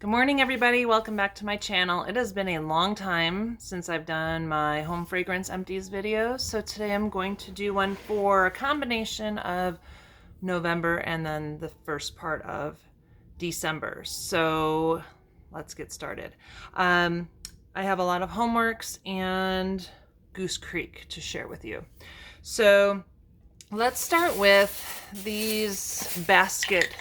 Good morning, everybody. Welcome back to my channel. It has been a long time since I've done my home fragrance empties video, so today I'm going to do one for a combination of November and then the first part of December. So let's get started. I have a lot of homeworks and Goose Creek to share with you. So let's start with these basket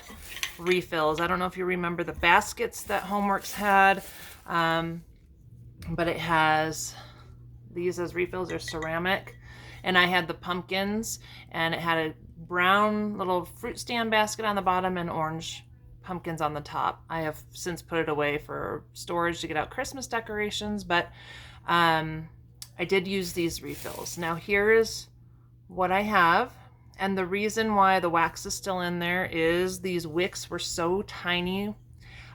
refills. I don't know if you remember the baskets that Homeworks had, but it has these as refills. Are ceramic, and I had the pumpkins, and it had a brown little fruit stand basket on the bottom and orange pumpkins on the top. I have since put it away for storage to get out Christmas decorations, but I did use these refills. Now here's what I have. And the reason why the wax is still in there is these wicks were so tiny.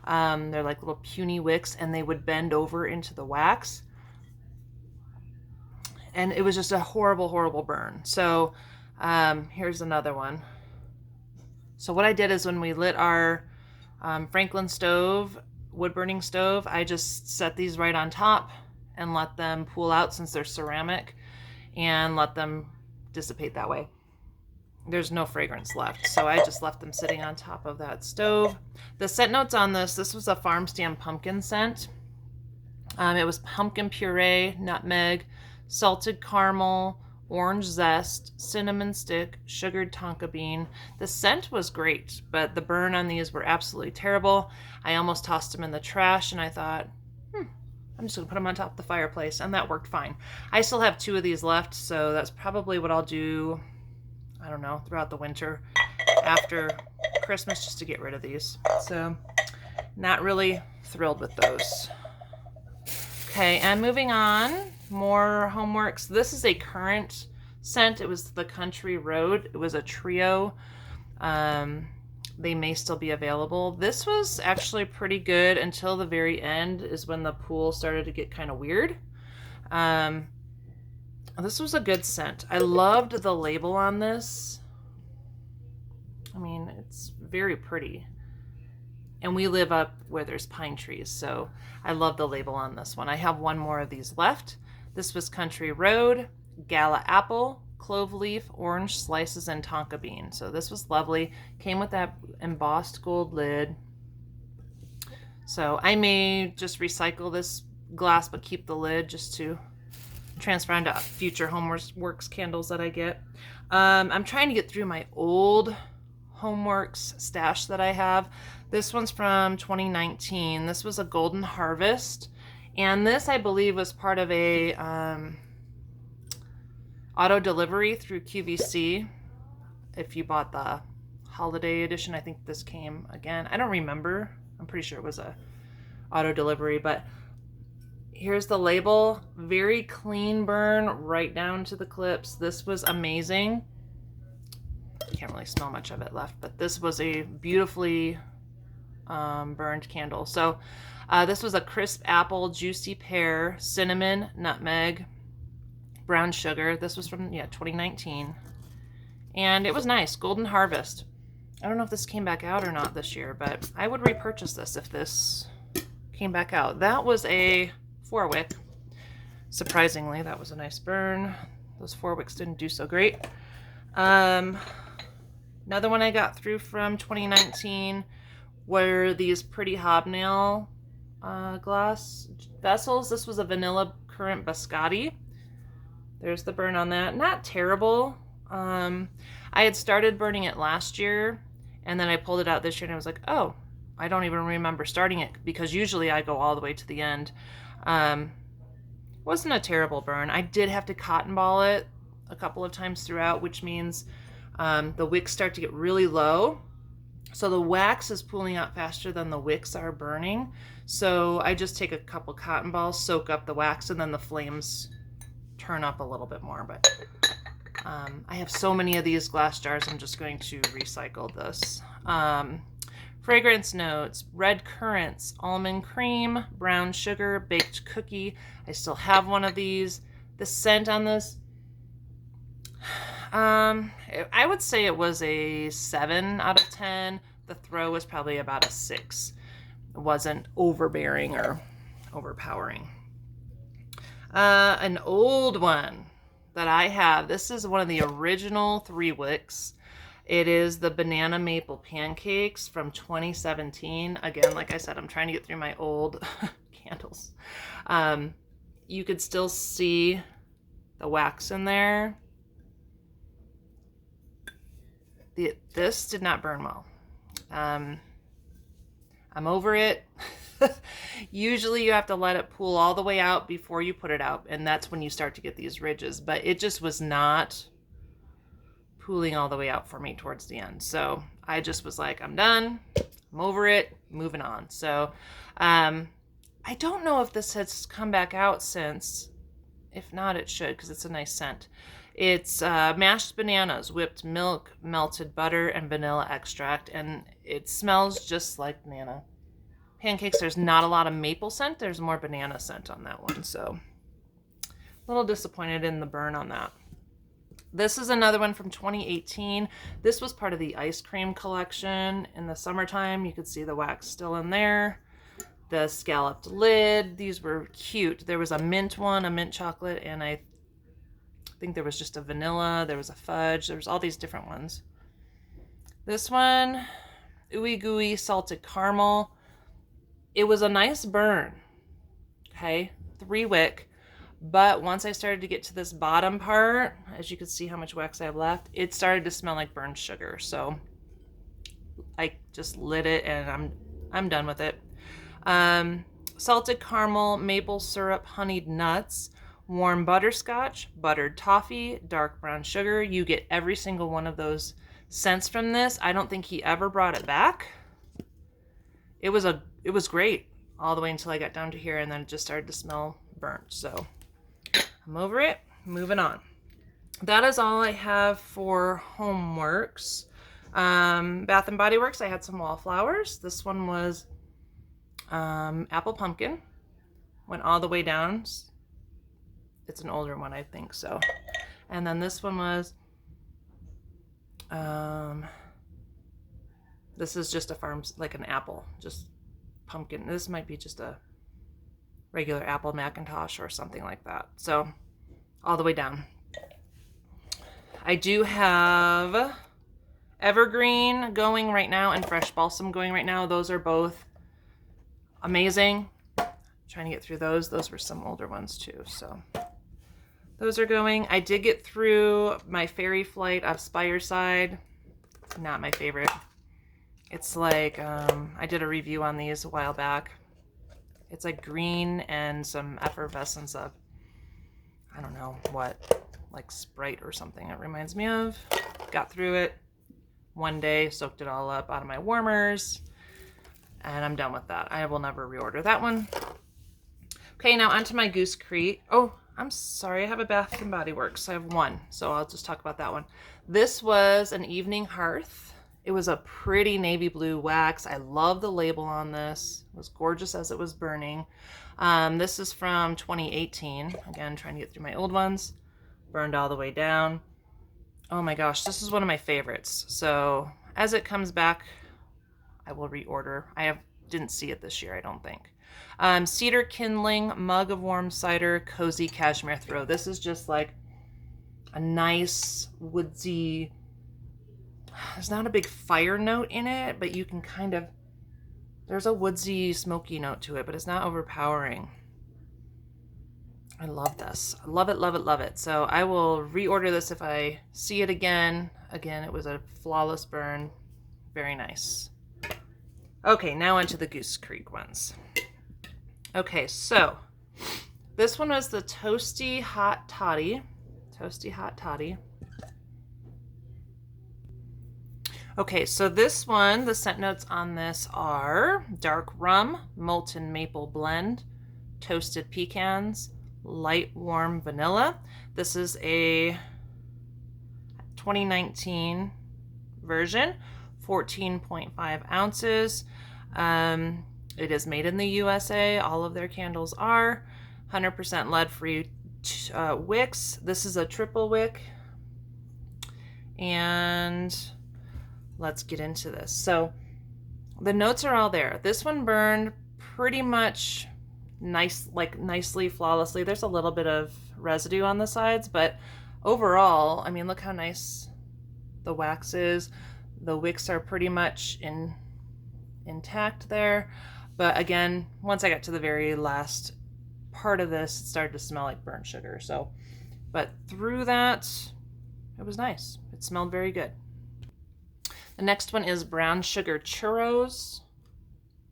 They're like little puny wicks, and they would bend over into the wax. And it was just a horrible, horrible burn. So here's another one. So what I did is when we lit our Franklin stove, wood burning stove, I just set these right on top and let them pool out since they're ceramic and let them dissipate that way. There's no fragrance left, so I just left them sitting on top of that stove. The scent notes on this was a farm stand pumpkin scent. It was pumpkin puree, nutmeg, salted caramel, orange zest, cinnamon stick, sugared tonka bean. The scent was great, but the burn on these were absolutely terrible. I almost tossed them in the trash, and I thought, I'm just gonna put them on top of the fireplace, and that worked fine. I still have 2 of these left, so that's probably what I'll do, I don't know, throughout the winter after Christmas, just to get rid of these. So not really thrilled with those. Okay, and moving on, more Homeworks. This is a current scent. It was the Country Road. It was a trio. They may still be available. This was actually pretty good until the very end, is when the pool started to get kind of weird. This was a good scent. I loved the label on this. I mean, it's very pretty. And we live up where there's pine trees, so I love the label on this one. I have one more of these left. This was Country Road, Gala Apple, Clove Leaf, Orange Slices, and Tonka Bean. So this was lovely. Came with that embossed gold lid. So I may just recycle this glass, but keep the lid just to transfer onto future Homeworks candles that I get. I'm trying to get through my old Homeworks stash that I have. This one's from 2019. This was a Golden Harvest, and this, I believe, was part of a auto delivery through QVC. If you bought the holiday edition, I think this came again. I don't remember. I'm pretty sure it was a auto delivery, but here's the label. Very clean burn right down to the clips. This was amazing. Can't really smell much of it left, but this was a beautifully burned candle. So this was a crisp apple, juicy pear, cinnamon, nutmeg, brown sugar. This was from 2019, and it was nice. Golden Harvest. I don't know if this came back out or not this year, but I would repurchase this if this came back out. That was a 4-wick. Surprisingly, that was a nice burn. Those 4 wicks didn't do so great. Another one I got through from 2019 were these pretty hobnail glass vessels. This was a vanilla currant biscotti. There's the burn on that. Not terrible. I had started burning it last year, and then I pulled it out this year, and I was like, oh, I don't even remember starting it, because usually I go all the way to the end. Wasn't a terrible burn. I did have to cotton ball it a couple of times throughout, which means the wicks start to get really low. So the wax is pooling out faster than the wicks are burning. So I just take a couple cotton balls, soak up the wax, and then the flames turn up a little bit more. But I have so many of these glass jars, I'm just going to recycle this. Fragrance notes: red currants, almond cream, brown sugar, baked cookie. I still have one of these. The scent on this, I would say it was a 7 out of 10. The throw was probably about a 6. It wasn't overbearing or overpowering. An old one that I have. This is one of the original 3 wicks. It is the Banana Maple Pancakes from 2017. Again, like I said, I'm trying to get through my old candles. You could still see the wax in there. This did not burn well. I'm over it. Usually you have to let it pool all the way out before you put it out, and that's when you start to get these ridges, but it just was not pooling all the way out for me towards the end. So I just was like, I'm done. I'm over it. Moving on. So I don't know if this has come back out since. If not, it should, because it's a nice scent. It's mashed bananas, whipped milk, melted butter, and vanilla extract, and it smells just like banana pancakes. There's not a lot of maple scent. There's more banana scent on that one, so a little disappointed in the burn on that. This is another one from 2018. This was part of the ice cream collection in the summertime. You could see the wax still in there. The scalloped lid. These were cute. There was a mint one, a mint chocolate, and I think there was just a vanilla. There was a fudge. There was all these different ones. This one, ooey gooey salted caramel. It was a nice burn. Okay, 3 wick. But once I started to get to this bottom part, as you can see how much wax I have left, it started to smell like burnt sugar. So I just lit it and I'm done with it. Salted caramel, maple syrup, honeyed nuts, warm butterscotch, buttered toffee, dark brown sugar. You get every single one of those scents from this. I don't think he ever brought it back. It was great all the way until I got down to here, and then it just started to smell burnt. So I'm over it. Moving on. That is all I have for Homeworks. Bath and Body Works, I had some wallflowers. This one was apple pumpkin. Went all the way down. It's an older one, I think so. And then this one was this is just a farm's, like an apple, just pumpkin. This might be just a regular apple Macintosh or something like that. So all the way down. I do have Evergreen going right now and Fresh Balsam going right now. Those are both amazing. Trying to get through those. Those were some older ones too. So those are going. I did get through my Fairy Flight of Spireside. Not my favorite. It's like, I did a review on these a while back. It's like green and some effervescence of, I don't know what, like Sprite or something it reminds me of. Got through it one day, soaked it all up out of my warmers, and I'm done with that. I will never reorder that one. Okay, now onto my Goose Creek. Oh, I'm sorry, I have a Bath and Body Works. I have one, so I'll just talk about that one. This was an Evening Hearth. It was a pretty navy blue wax. I love the label on this. It was gorgeous as it was burning. This is from 2018. Again, trying to get through my old ones. Burned all the way down. Oh my gosh, this is one of my favorites. So as it comes back, I will reorder. Didn't see it this year, I don't think. Cedar Kindling, mug of warm cider, cozy cashmere throw. This is just like a nice woodsy, there's not a big fire note in it, but you can kind of, there's a woodsy, smoky note to it, but it's not overpowering. I love this. I love it, love it, love it. So I will reorder this if I see it again. Again, it was a flawless burn. Very nice. Okay, now onto the Goose Creek ones. Okay, so this one was the Toasty Hot Toddy. Toasty Hot Toddy. Okay, so this one, the scent notes on this are dark rum, molten maple blend, toasted pecans, light warm vanilla. This is a 2019 version, 14.5 ounces. It is made in the USA. All of their candles are 100% lead-free wicks. This is a triple wick. And let's get into this. So The notes are all there. This one burned pretty much nice, like nicely, flawlessly. There's a little bit of residue on the sides, but overall, I mean, look how nice the wax is. The wicks are pretty much intact there. But again, once I got to the very last part of this, it started to smell like burnt sugar. So, but through that, it was nice. It smelled very good. The next one is brown sugar churros.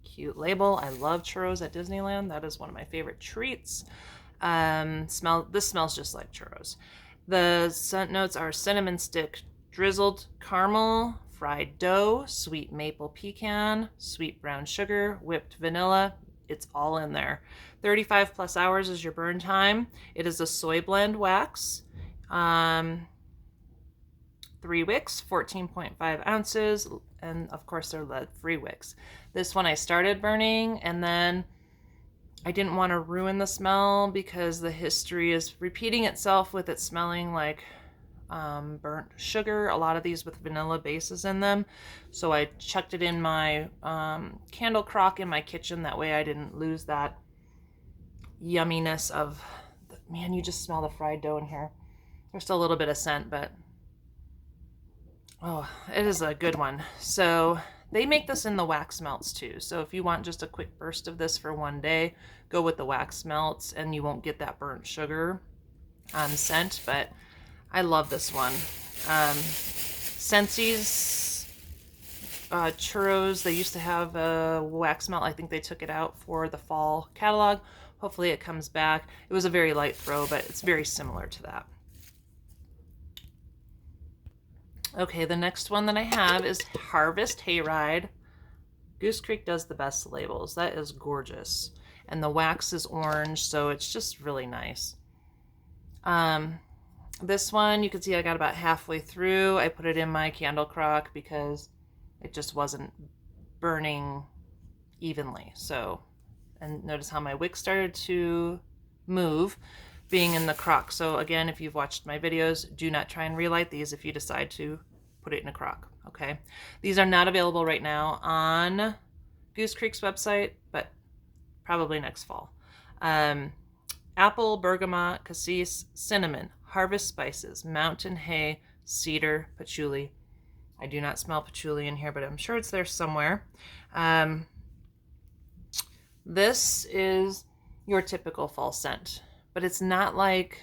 Cute label. I love churros at Disneyland. That is one of my favorite treats. This smells just like churros. The scent notes are cinnamon stick, drizzled caramel, fried dough, sweet maple pecan, sweet brown sugar, whipped vanilla. It's all in there. 35 plus hours is your burn time. It is a soy blend wax. 3 wicks, 14.5 ounces, and of course they're lead-free wicks. This one I started burning, and then I didn't want to ruin the smell because the history is repeating itself with it smelling like burnt sugar. A lot of these with vanilla bases in them. So I chucked it in my candle crock in my kitchen. That way I didn't lose that yumminess of, man, you just smell the fried dough in here. There's still a little bit of scent, but oh, it is a good one. So they make this in the wax melts too. So if you want just a quick burst of this for one day, go with the wax melts and you won't get that burnt sugar scent, but I love this one. Scentsy's churros, they used to have a wax melt. I think they took it out for the fall catalog. Hopefully it comes back. It was a very light throw, but it's very similar to that. Okay, the next one that I have is Harvest Hayride. Goose Creek does the best labels. That is gorgeous. And the wax is orange, so it's just really nice. This one, you can see I got about halfway through. I put it in my candle crock because it just wasn't burning evenly. So, and notice how my wick started to move being in the crock. So again, if you've watched my videos, do not try and relight these if you decide to put it in a crock, okay? These are not available right now on Goose Creek's website, but probably next fall. Apple, bergamot, cassis, cinnamon, harvest spices, mountain hay, cedar, patchouli. I do not smell patchouli in here, but I'm sure it's there somewhere. This is your typical fall scent, but it's not like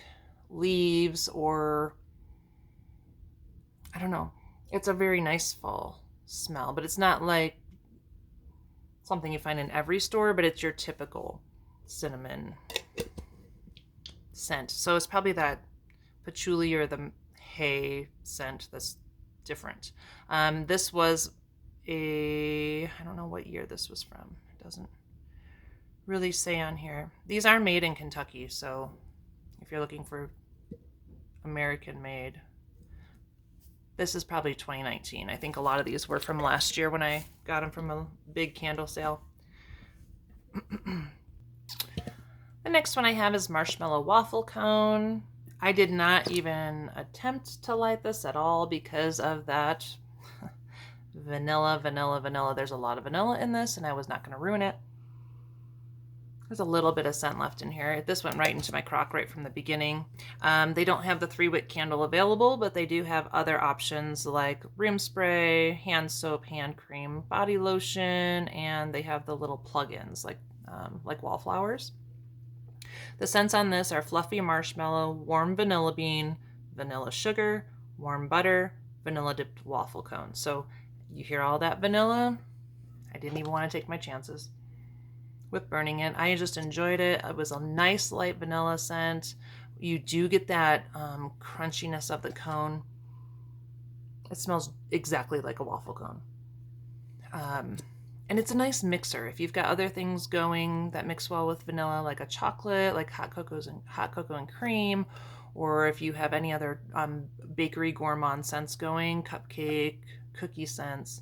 leaves or, I don't know. It's a very nice fall smell, but it's not like something you find in every store, but it's your typical cinnamon scent. So it's probably that patchouli or the hay scent that's different. This was I don't know what year this was from. It doesn't really say on here. These are made in Kentucky, so if you're looking for American made, this is probably 2019. I think a lot of these were from last year when I got them from a big candle sale. The next one I have is Marshmallow Waffle Cone. I did not even attempt to light this at all because of that vanilla. There's a lot of vanilla in this, and I was not going to ruin it. There's a little bit of scent left in here. This went right into my crock right from the beginning. They don't have the 3-wick candle available, but they do have other options like room spray, hand soap, hand cream, body lotion, and they have the little plug-ins like wallflowers. The scents on this are fluffy marshmallow, warm vanilla bean, vanilla sugar, warm butter, vanilla dipped waffle cone. So you hear all that vanilla? I didn't even want to take my chances with burning it. I just enjoyed it. It was a nice light vanilla scent. You do get that crunchiness of the cone. It smells exactly like a waffle cone. And it's a nice mixer. If you've got other things going that mix well with vanilla, like a chocolate, like hot cocoa and cream, or if you have any other bakery gourmand scents going, cupcake, cookie scents,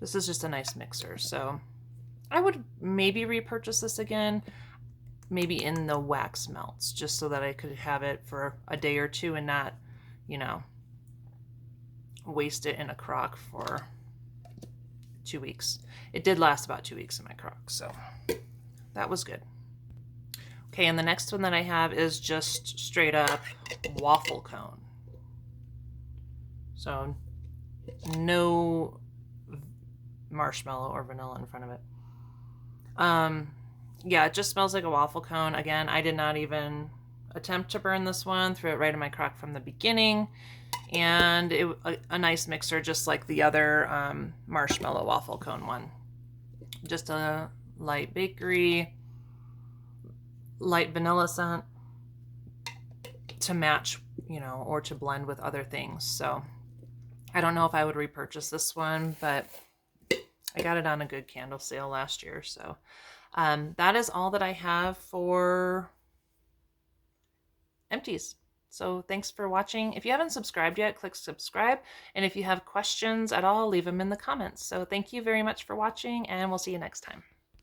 this is just a nice mixer. So I would maybe repurchase this again, maybe in the wax melts, just so that I could have it for a day or two and not, waste it in a crock for 2 weeks. It did last about 2 weeks in my crock, so that was good. Okay, and the next one that I have is just straight up waffle cone. So no marshmallow or vanilla in front of it. Yeah, it just smells like a waffle cone. Again, I did not even attempt to burn this one. Threw it right in my crock from the beginning. And a nice mixer, just like the other marshmallow waffle cone one. Just a light bakery, light vanilla scent to match, you know, or to blend with other things. So I don't know if I would repurchase this one, but I got it on a good candle sale last year. So that is all that I have for Empties. So thanks for watching. If you haven't subscribed yet, click subscribe. And if you have questions at all, leave them in the comments. So thank you very much for watching, and we'll see you next time.